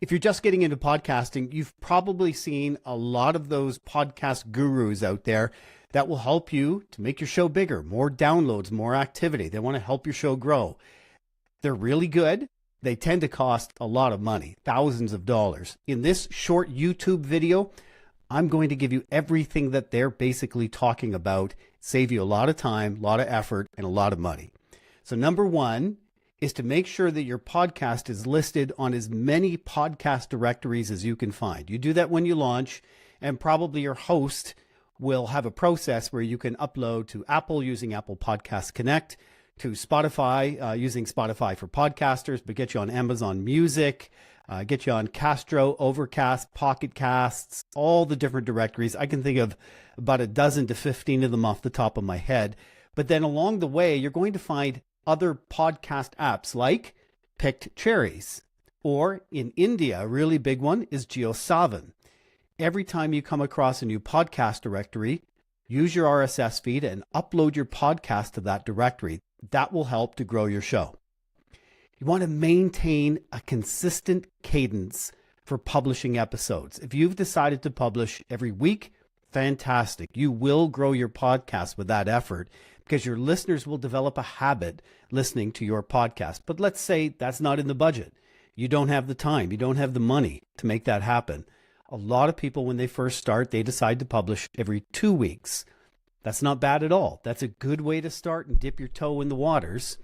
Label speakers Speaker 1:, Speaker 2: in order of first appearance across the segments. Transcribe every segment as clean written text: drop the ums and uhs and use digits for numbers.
Speaker 1: If you're just getting into podcasting, you've probably seen a lot of those podcast gurus out there that will help you to make your show bigger, more downloads, more activity. They want to help your show grow. They're really good. They tend to cost a lot of money, thousands of dollars. In this short YouTube video, I'm going to give you everything that they're basically talking about, save you a lot of time, a lot of effort, and a lot of money. So number one is to make sure that your podcast is listed on as many podcast directories as you can find. You do that when you launch, and probably your host will have a process where you can upload to Apple using Apple Podcast Connect, to Spotify using Spotify for podcasters, but get you on Amazon Music, get you on Castro, Overcast, Pocket Casts, all the different directories. I can think of about a dozen to 15 of them off the top of my head. But then along the way, you're going to find other podcast apps like Picked Cherries, or in India, a really big one is JioSaavn. Every time you come across a new podcast directory, use your RSS feed and upload your podcast to that directory. That will help to grow your show. You want to maintain a consistent cadence for publishing episodes. If you've decided to publish every week, fantastic. You will grow your podcast with that effort, because your listeners will develop a habit listening to your podcast. But let's say that's not in the budget. You don't have the time. You don't have the money to make that happen. A lot of people, when they first start, they decide to publish every 2 weeks. That's not bad at all. That's a good way to start and dip your toe in the waters.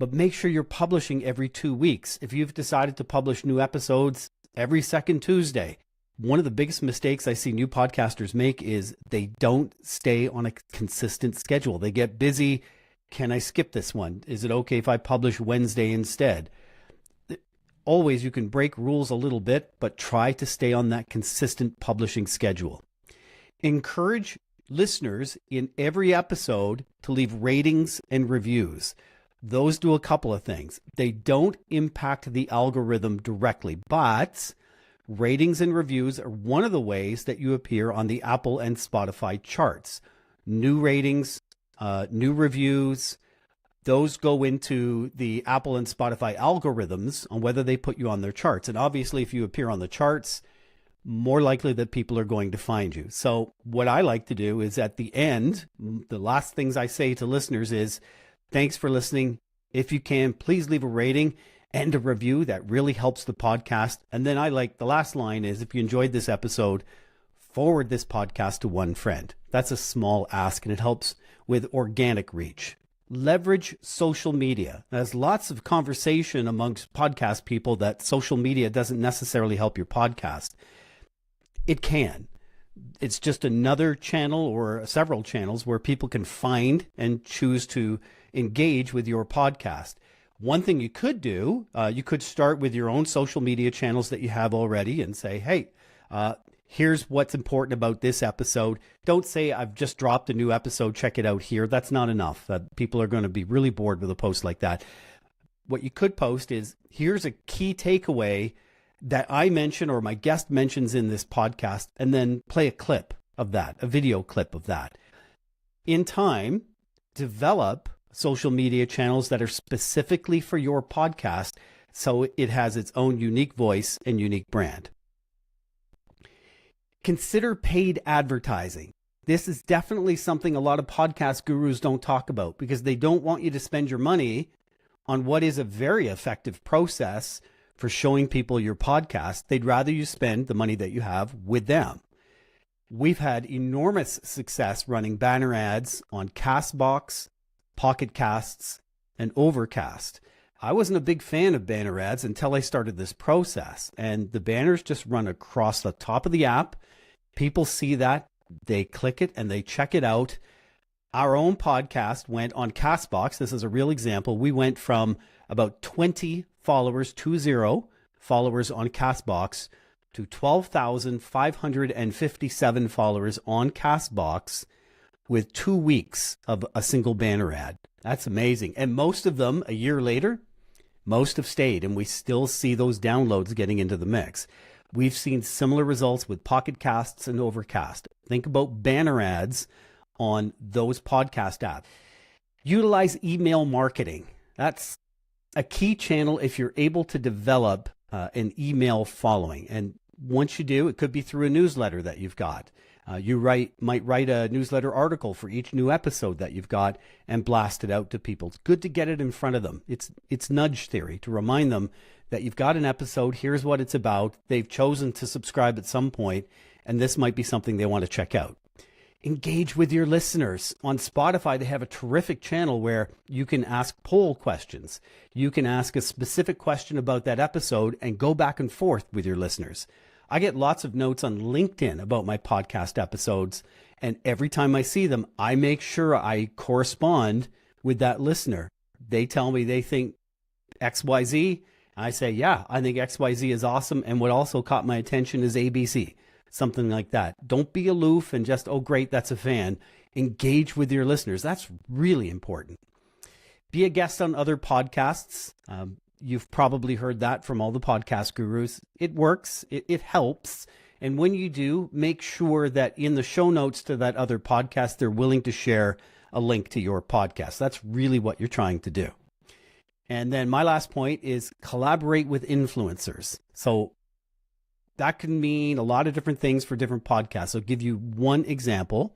Speaker 1: But make sure you're publishing every 2 weeks. If you've decided to publish new episodes every second Tuesday, one of the biggest mistakes I see new podcasters make is they don't stay on a consistent schedule. They get busy. Can I skip this one? Is it okay if I publish Wednesday instead? Always, you can break rules a little bit, but try to stay on that consistent publishing schedule. Encourage listeners in every episode to leave ratings and reviews. Those do a couple of things. They don't impact the algorithm directly, but ratings and reviews are one of the ways that you appear on the Apple and Spotify charts. New ratings, new reviews, those go into the Apple and Spotify algorithms on whether they put you on their charts. And obviously, if you appear on the charts, more likely that people are going to find you. So what I like to do is at the end, the last things I say to listeners is, thanks for listening. If you can, please leave a rating and a review. That really helps the podcast. And then I like the last line is, if you enjoyed this episode, forward this podcast to one friend. That's a small ask, and it helps with organic reach. Leverage social media. There's lots of conversation amongst podcast people that social media doesn't necessarily help your podcast. It can. It's just another channel or several channels where people can find and choose to engage with your podcast. One thing you could do, you could start with your own social media channels that you have already and say, hey, here's what's important about this episode. Don't say, I've just dropped a new episode, check it out here. That's not enough. People are going to be really bored with a post like that. What you could post is, here's a key takeaway that I mention or my guest mentions in this podcast, and then play a clip of that, a video clip of that. In time, develop social media channels that are specifically for your podcast, so it has its own unique voice and unique brand. Consider paid advertising. This is definitely something a lot of podcast gurus don't talk about, because they don't want you to spend your money on what is a very effective process for showing people your podcast. They'd rather you spend the money that you have with them. We've had enormous success running banner ads on Castbox, Pocket Casts, and Overcast. I wasn't a big fan of banner ads until I started this process, and the banners just run across the top of the app. People see that, they click it, and they check it out. Our own podcast went on Castbox. This is a real example. We went from about 20 followers, 20 followers on Castbox, to 12,557 followers on Castbox with 2 weeks of a single banner ad. That's amazing. And most of them, a year later, most have stayed, and we still see those downloads getting into the mix. We've seen similar results with Pocket Casts and Overcast. Think about banner ads on those podcast apps. Utilize email marketing. That's a key channel if you're able to develop an email following. And once you do, it could be through a newsletter that you've got. You might write a newsletter article for each new episode that you've got and blast it out to people. It's good to get it in front of them. It's nudge theory to remind them that you've got an episode. Here's what it's about. They've chosen to subscribe at some point, and this might be something they want to check out. Engage with your listeners. On Spotify, they have a terrific channel where you can ask poll questions. You can ask a specific question about that episode and go back and forth with your listeners. I get lots of notes on LinkedIn about my podcast episodes, and every time I see them, I make sure I correspond with that listener. They tell me they think XYZ. I say, yeah, I think XYZ is awesome, and what also caught my attention is ABC, something like that. Don't be aloof and just, oh, great, that's a fan. Engage with your listeners. That's really important. Be a guest on other podcasts. You've probably heard that from all the podcast gurus. It works. It helps. And when you do, make sure that in the show notes to that other podcast, they're willing to share a link to your podcast. That's really what you're trying to do. And then my last point is collaborate with influencers. So that can mean a lot of different things for different podcasts. I'll give you one example.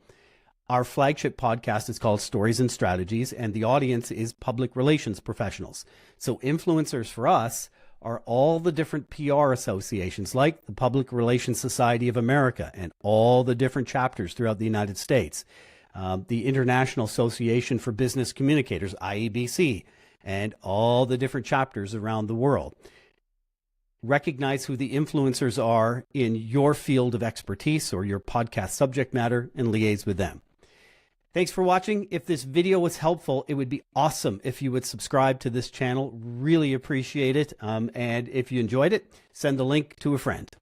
Speaker 1: Our flagship podcast is called Stories and Strategies, and the audience is public relations professionals. So influencers for us are all the different PR associations, like the Public Relations Society of America and all the different chapters throughout the United States, the International Association for Business Communicators, IABC, and all the different chapters around the world. Recognize who the influencers are in your field of expertise or your podcast subject matter and liaise with them. Thanks for watching. If this video was helpful, it would be awesome if you would subscribe to this channel. Really appreciate it. And if you enjoyed it, send the link to a friend.